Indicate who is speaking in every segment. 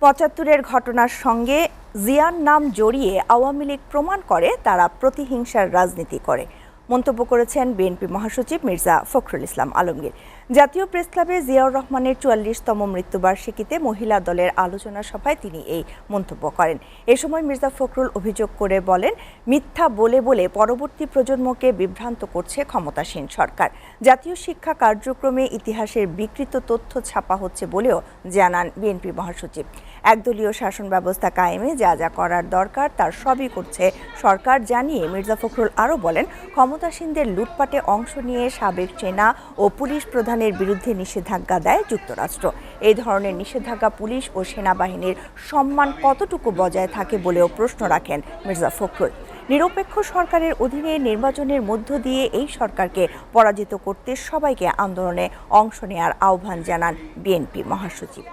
Speaker 1: ৭৫-এর ঘটনার সঙ্গে জিয়ার নাম জড়িয়ে আওয়ামী লীগ প্রমাণ করে তারা প্রতিহিংসার রাজনীতি করে মন্তব্য করেছেন বিএনপি মহাসচিব মির্জা ফখরুল ইসলাম আলমগীর। জাতীয় প্রেসক্লাবে জিয়াউর রহমানের ৪৪তম মৃত্যুবার্ষিকীতে মহিলা দলের আলোচনা সভায় তিনি এই মন্তব্য করেন। এ সময় মির্জা ফখরুল অভিযোগ করে বলেন, মিথ্যা বলে বলে পরবর্তী প্রজন্মকে বিভ্রান্ত করছে ক্ষমতাসীন সরকার। জাতীয় শিক্ষা কার্যক্রমে ইতিহাসের বিকৃত তথ্য ছাপা হচ্ছে বলেও জানান বিএনপি মহাসচিব। একদলীয় শাসন ব্যবস্থা কায়েমে যা যা করার দরকার তার সবই করছে সরকার জানিয়ে মির্জা ফখরুল আরও বলেন, ক্ষমতাসীনদের লুটপাটে অংশ নিয়ে সাবেক সেনা ও পুলিশ প্রধানের বিরুদ্ধে নিষেধাজ্ঞা দেয় যুক্তরাষ্ট্র। এই ধরনের নিষেধাজ্ঞা পুলিশ ও সেনাবাহিনীর সম্মান কতটুকু বজায় থাকে বলেও প্রশ্ন রাখেন মির্জা ফখরুল। নিরপেক্ষ সরকারের অধীনে নির্বাচনের মধ্য দিয়ে এই সরকারকে পরাজিত করতে সবাইকে আন্দোলনে অংশ নেওয়ার আহ্বান জানান বিএনপি মহাসচিব।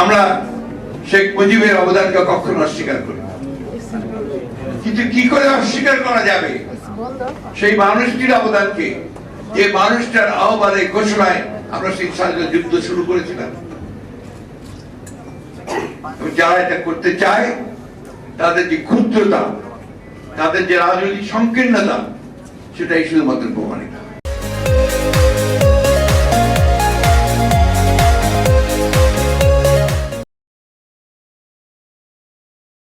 Speaker 2: আমরা শেখ মুজিবের অবদানকে কখনো অস্বীকার করি না, কিন্তু কি করে অস্বীকার করা যাবে সেই মানুষটির অবদানকে, যে মানুষটার আহ্বানে ঘোষণায় আমরা সেই স্বাধীনতা যুদ্ধ শুরু করেছিলাম। যারা এটা করতে চায় তাদের যে ক্ষুদ্রতা, তাদের যে রাজনৈতিক সংকীর্ণতা, সেটাই শুধুমাত্র প্রমাণিত।